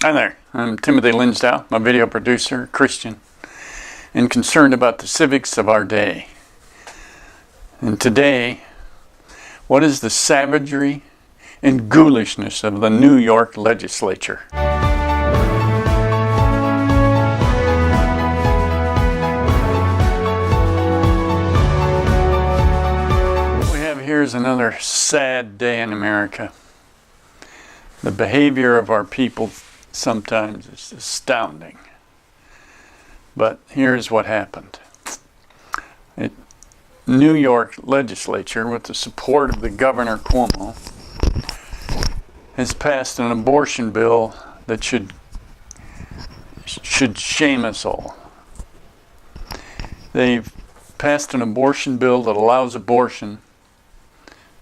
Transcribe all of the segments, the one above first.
Hi there, I'm Timothy Linsdau. I'm a video producer, Christian, and concerned about the civics of our day. And today, what is the savagery and ghoulishness of the New York legislature? What we have here is another sad day in America. The behavior of our people sometimes is astounding. But here's what happened. New York legislature, with the support of the governor Cuomo, has passed an abortion bill that should shame us all. They've passed an abortion bill that allows abortion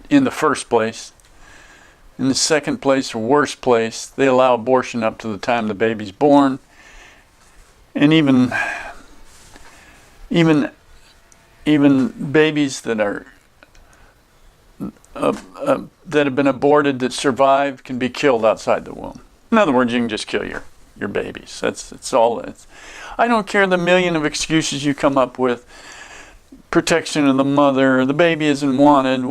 in the first place. In the second place, or worst place, they allow abortion up to the time the baby's born. And even babies that are that have been aborted that survive can be killed outside the womb. In other words, you can just kill your babies. That's all. I don't care the million of excuses you come up with. Protection of the mother, the baby isn't wanted.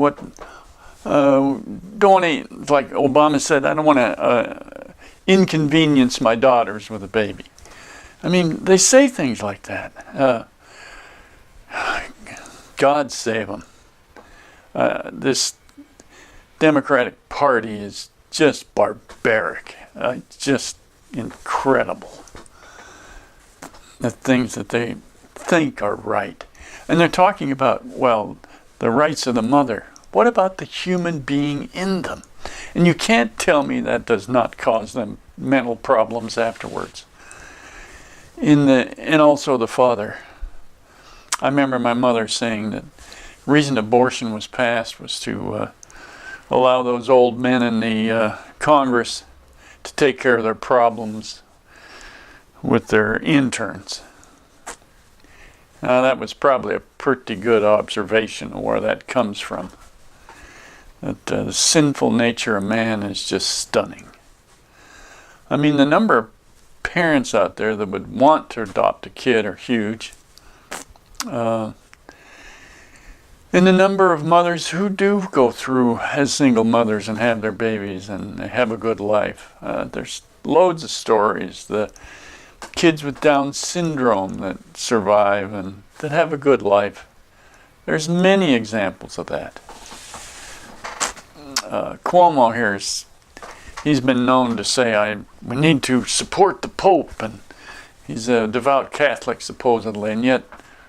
Don't eat. Like Obama said, I don't want to inconvenience my daughters with a baby. I mean, they say things like that. God save them. This Democratic Party is just barbaric. Just incredible. The things that they think are right. And they're talking about, well, the rights of the mother. What about the human being in them? And you can't tell me that does not cause them mental problems afterwards. And also the father. I remember my mother saying that the reason abortion was passed was to allow those old men in the Congress to take care of their problems with their interns. Now that was probably a pretty good observation of where that comes from. That the sinful nature of man is just stunning. I mean, the number of parents out there that would want to adopt a kid are huge. And the number of mothers who do go through as single mothers and have their babies and they have a good life. There's loads of stories. The kids with Down syndrome that survive and that have a good life. There's many examples of that. Cuomo Harris, he's been known to say, we need to support the Pope, and he's a devout Catholic supposedly, and yet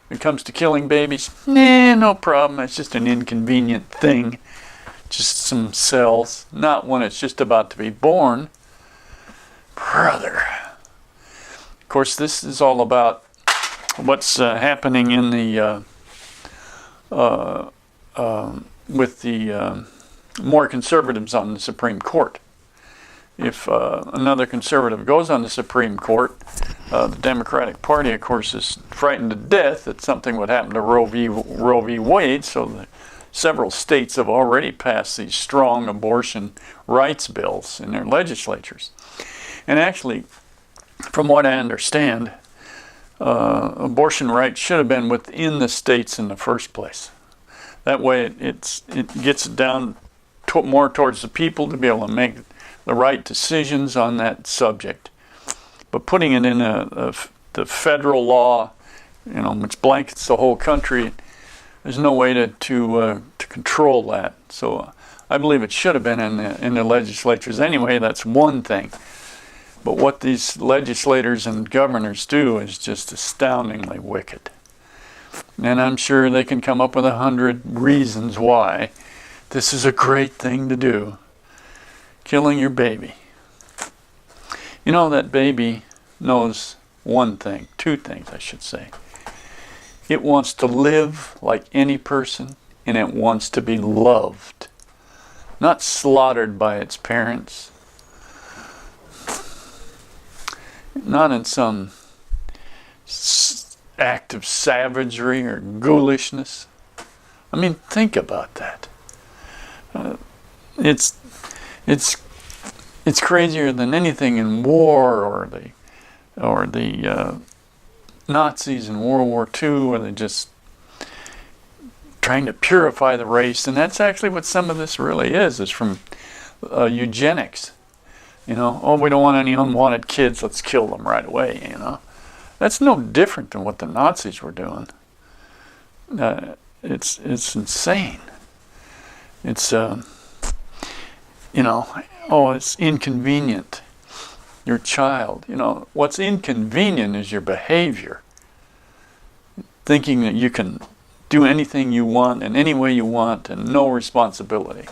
when it comes to killing babies, no problem, it's just an inconvenient thing, just some cells, not when it's just about to be born. Brother. Of course, this is all about what's happening in the with the more conservatives on the Supreme Court. If another conservative goes on the Supreme Court, the Democratic Party, of course, is frightened to death that something would happen to Roe v. Wade, so several states have already passed these strong abortion rights bills in their legislatures. And actually, from what I understand, abortion rights should have been within the states in the first place. That way it gets down more towards the people to be able to make the right decisions on that subject. But putting it in the federal law, which blankets the whole country, there's no way to control that. So I believe it should have been in the legislatures anyway. That's one thing. But what these legislators and governors do is just astoundingly wicked. And I'm sure they can come up with 100 reasons why this is a great thing to do. Killing your baby. That baby knows one thing, two things I should say. It wants to live like any person, and it wants to be loved. Not slaughtered by its parents. Not in some act of savagery or ghoulishness. I mean, think about that. It's it's crazier than anything in war or the Nazis in World War II, where they just trying to purify the race. And that's actually what some of this really is from eugenics. You know, oh, we don't want any unwanted kids, let's kill them right away, you know. That's no different than what the Nazis were doing. It's insane. It's, you know, oh, it's inconvenient. Your child, you know, what's inconvenient is your behavior. Thinking that you can do anything you want in any way you want and no responsibility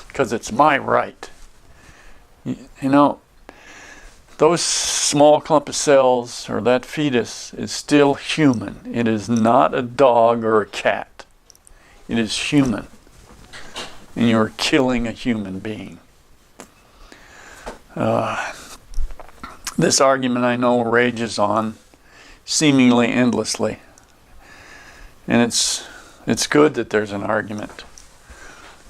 because it's my right. You know, those small clump of cells or that fetus is still human. It is not a dog or a cat. It is human. And you're killing a human being. This argument, I know, rages on seemingly endlessly. And it's good that there's an argument.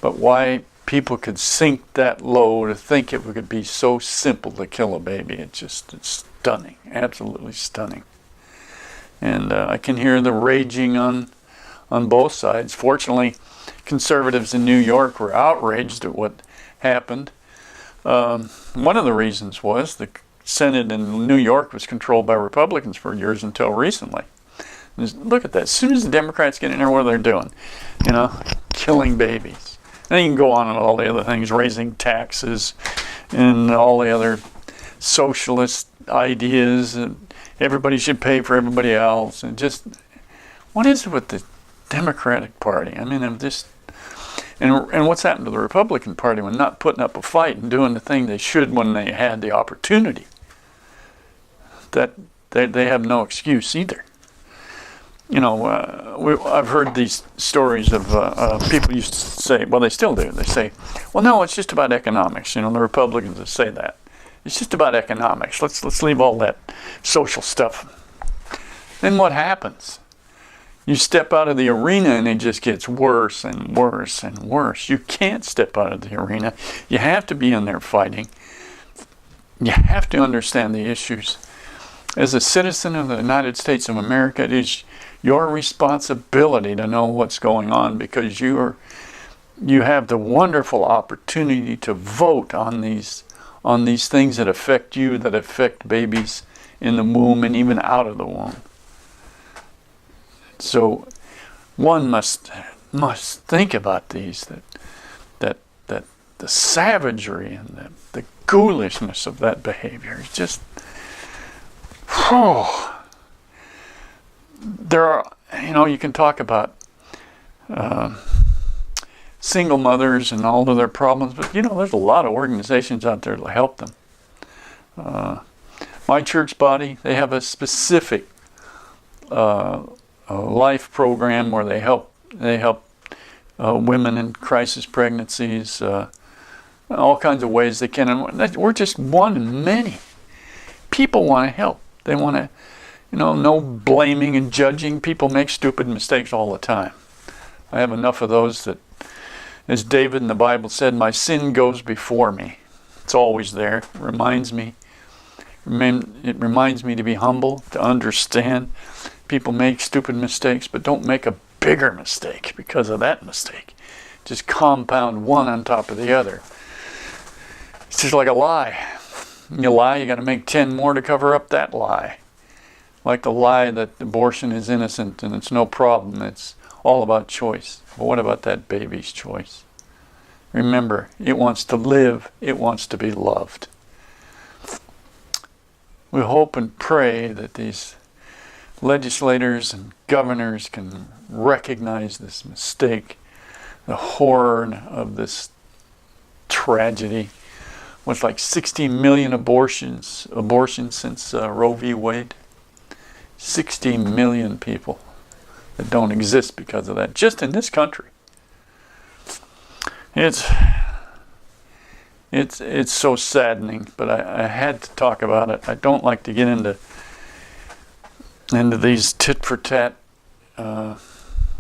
But why people could sink that low to think it could be so simple to kill a baby, it's stunning, absolutely stunning. And I can hear the raging on both sides. Fortunately, conservatives in New York were outraged at what happened. One of the reasons was the Senate in New York was controlled by Republicans for years until recently. Look at that. As soon as the Democrats get in there, what are they doing? You know, killing babies. And you can go on and all the other things, raising taxes and all the other socialist ideas, and everybody should pay for everybody else. And just, what is it with the Democratic Party? I mean, and what's happened to the Republican Party when not putting up a fight and doing the thing they should when they had the opportunity? That they have no excuse either. You know, I've heard these stories of people used to say, well, they still do. They say, well, no, it's just about economics. You know, the Republicans that say that. It's just about economics. Let's leave all that social stuff. Then what happens? You step out of the arena and it just gets worse and worse and worse. You can't step out of the arena. You have to be in there fighting. You have to understand the issues. As a citizen of the United States of America, it is your responsibility to know what's going on, because you have the wonderful opportunity to vote on these things that affect you, that affect babies in the womb and even out of the womb. So one must think about these, that the savagery and the ghoulishness of that behavior is just, there are, you know, you can talk about single mothers and all of their problems, but you know, there's a lot of organizations out there to help them. My church body, they have a specific life program where they help women in crisis pregnancies, all kinds of ways they can. And we're just one in many. People want to help. They want to, you know, no blaming and judging. People make stupid mistakes all the time. I have enough of those that, as David in the Bible said, my sin goes before me. It's always there. It reminds me to be humble, to understand. People make stupid mistakes, but don't make a bigger mistake because of that mistake. Just compound one on top of the other. It's just like a lie. You lie, you got to make 10 more to cover up that lie. Like the lie that abortion is innocent and it's no problem. It's all about choice. But what about that baby's choice? Remember, it wants to live. It wants to be loved. We hope and pray that these legislators and governors can recognize this mistake, the horror of this tragedy, with like 60 million abortions since Roe v. Wade. 60 million people that don't exist because of that, just in this country. It's so saddening, but I had to talk about it. I don't like to get into these tit for tat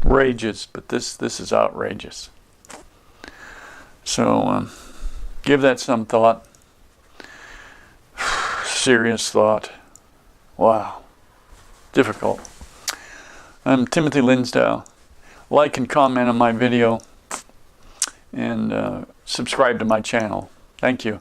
rages, but this is outrageous. So give that some thought. serious thought. Wow. Difficult. I'm Timothy Linsdau. Like and comment on my video, and subscribe to my channel. Thank you.